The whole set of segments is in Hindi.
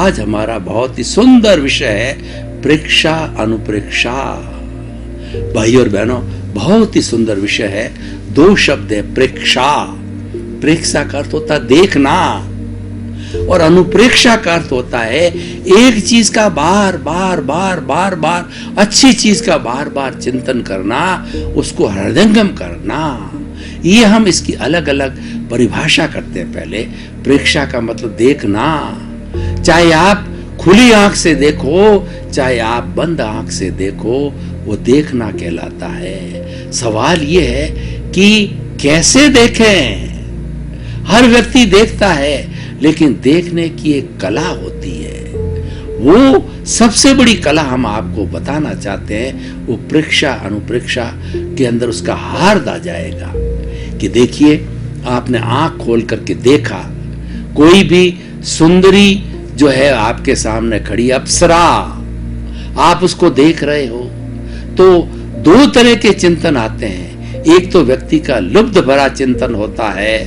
आज हमारा बहुत ही सुंदर विषय है प्रेक्षा अनुप्रेक्षा। भाइयों और बहनों, बहुत ही सुंदर विषय है। दो शब्द है, प्रेक्षा। प्रेक्षा का अर्थ होता है देखना, और अनुप्रेक्षा का अर्थ होता है एक चीज का बार बार बार बार बार, अच्छी चीज का बार बार चिंतन करना, उसको हृदयंगम करना। ये हम इसकी अलग अलग परिभाषा करते हैं। पहले प्रेक्षा का मतलब देखना, चाहे आप खुली आंख से देखो, चाहे आप बंद आंख से देखो, वो देखना कहलाता है। सवाल ये है कि कैसे देखें। हर व्यक्ति देखता है, लेकिन देखने की एक कला होती है। वो सबसे बड़ी कला हम आपको बताना चाहते हैं, वो प्रेक्षा अनुप्रेक्षा के अंदर उसका हार्द आ जाएगा। कि देखिए, आपने आंख खोल करके देखा, कोई भी सुंदरी जो है आपके सामने खड़ी अप्सरा, आप उसको देख रहे हो, तो दो तरह के चिंतन आते हैं। एक तो व्यक्ति का लुब्ध भरा चिंतन होता है,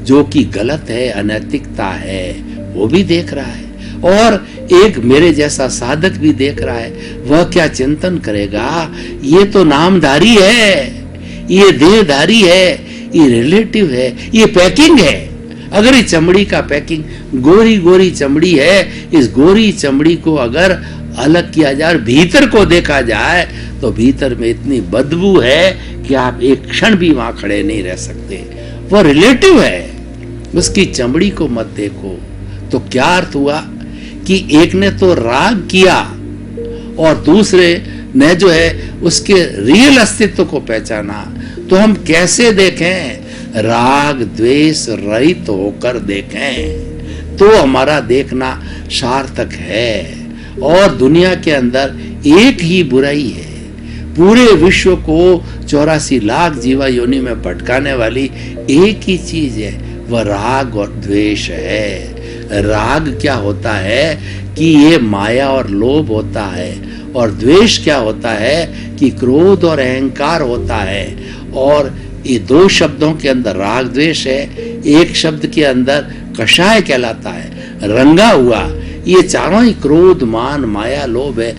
जो कि गलत है, अनैतिकता है, वो भी देख रहा है। और एक मेरे जैसा साधक भी देख रहा है। वह क्या चिंतन करेगा, ये तो नामधारी है, ये देहधारी है, ये रिलेटिव है, ये पैकिंग है। अगर ये चमड़ी का पैकिंग, गोरी गोरी चमड़ी है, इस गोरी चमड़ी को अगर अलग किया जाए, भीतर को देखा जाए, तो भीतर में इतनी बदबू है कि आप एक क्षण भी वहां खड़े नहीं रह सकते। वो रिलेटिव है, उसकी चमड़ी को मत देखो। तो क्या अर्थ हुआ कि एक ने तो राग किया और दूसरे ने जो है उसके रियल अस्तित्व को पहचाना। तो हम कैसे देखें? राग द्वेष रहित होकर देखें, तो हमारा देखना सार्थक है। और दुनिया के अंदर एक ही बुराई है, पूरे विश्व को 84 लाख जीवा योनि में भटकाने वाली एक ही चीज है, वह राग और द्वेष है। राग क्या होता है कि ये माया और लोभ होता है, और द्वेष क्या होता है कि क्रोध और अहंकार होता है। और ये दो शब्दों के अंदर राग द्वेष है, एक शब्द के अंदर कषाय कहलाता है, रंगा हुआ। ये चारों ही क्रोध मान माया लोभ है,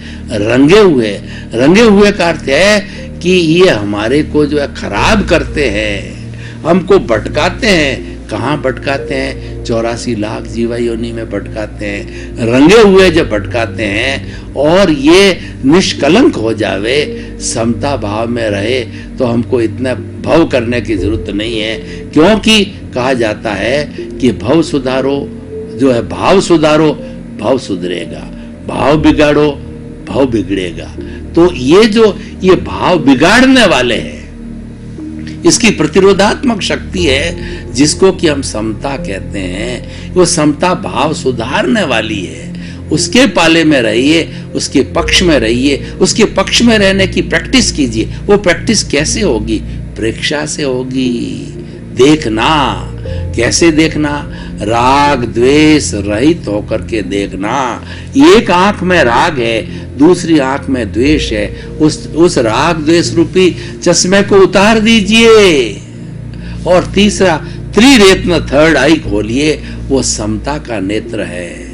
रंगे हुए। रंगे हुए का अर्थ है कि ये हमारे को जो है खराब करते हैं, हमको भटकाते हैं। कहाँ भटकाते हैं? 84 लाख जीवा योनि में भटकाते हैं। रंगे हुए जब भटकाते हैं और ये निष्कलंक हो जावे, समता भाव में रहे, तो हमको इतना भव करने की जरूरत नहीं है। क्योंकि कहा जाता है कि भव सुधारो, जो है भाव सुधारो, भाव सुधरेगा, भाव बिगाड़ो, भाव बिगड़ेगा। तो ये भाव बिगाड़ने वाले हैं, इसकी प्रतिरोधात्मक शक्ति है, जिसको कि हम समता कहते हैं। वो समता भाव सुधारने वाली है। उसके पाले में रहिए, उसके पक्ष में रहिए, उसके पक्ष में रहने की प्रैक्टिस कीजिए। वो प्रैक्टिस कैसे होगी? प्रेक्षा से होगी। देखना, कैसे देखना? राग द्वेष रहित होकर के देखना। एक आंख में राग है, दूसरी आंख में द्वेष है। उस राग द्वेष रूपी चश्मे को उतार दीजिए, और तीसरा त्रिरेत्न थर्ड आई खोलिए, वो समता का नेत्र है।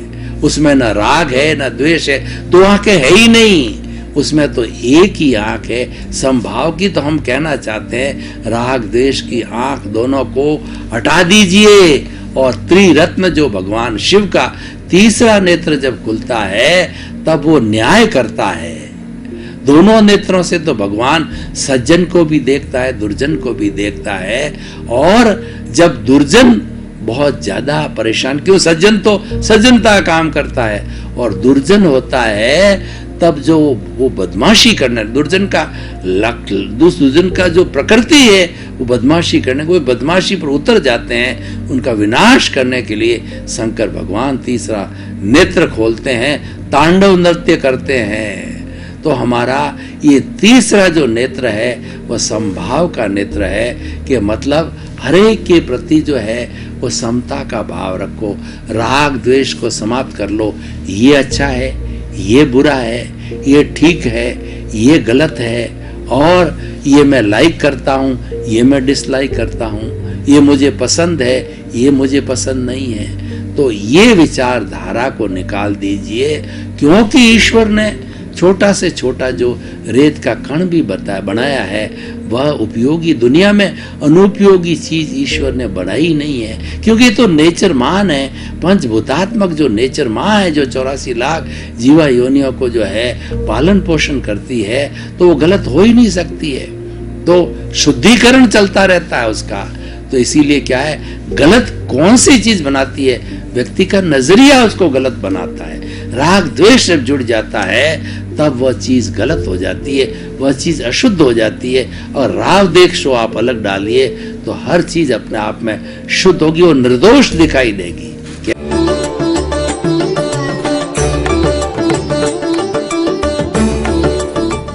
उसमें न राग है न द्वेष है, दो आंखें है ही नहीं, उसमें तो एक ही आंख है। समभाव की तो हम कहना चाहते हैं, राग द्वेष की आंख दोनों को हटा दीजिए। और त्रिरत्न जो भगवान शिव का तीसरा नेत्र जब खुलता है, तब वो न्याय करता है। दोनों नेत्रों से तो भगवान सज्जन को भी देखता है, दुर्जन को भी देखता है। और जब दुर्जन बहुत ज्यादा परेशान, क्यों? सज्जन तो सज्जनता का काम करता है, और दुर्जन होता है तब जो वो बदमाशी करने, दुर्जन का जो प्रकृति है वो बदमाशी करने, वो बदमाशी पर उतर जाते हैं। उनका विनाश करने के लिए शंकर भगवान तीसरा नेत्र खोलते हैं, तांडव नृत्य करते हैं। तो हमारा ये तीसरा जो नेत्र है वह समभाव का नेत्र है, कि मतलब हरेक के प्रति जो है वो समता का भाव रखो। राग द्वेष को समाप्त कर लो। ये अच्छा है, ये बुरा है, ये ठीक है, ये गलत है, और ये मैं लाइक करता हूँ, ये मैं डिसलाइक करता हूँ, ये मुझे पसंद है, ये मुझे पसंद नहीं है। तो ये विचारधारा को निकाल दीजिए, क्योंकि ईश्वर ने छोटा से छोटा जो रेत का कण भी बनाया है, वह उपयोगी, दुनिया में अनुपयोगी चीज ईश्वर ने बनाई नहीं है, क्योंकि तो नेचर मान है, पंचभूतात्मक जो नेचर माँ है, जो 84 लाख जीवा योनियों को जो है पालन पोषण करती है, तो वो गलत हो ही नहीं सकती है। तो शुद्धिकरण चलता रहता है उसका। तो इसीलिए क्या है, गलत कौन सी चीज बनाती है, व्यक्ति का नजरिया उसको गलत बनाता है। राग द्वेष जब जुड़ जाता है तब वह चीज गलत हो जाती है, वह चीज अशुद्ध हो जाती है। और राग द्वेष आप अलग डालिए तो हर चीज अपने आप में शुद्ध होगी और निर्दोष दिखाई देगी।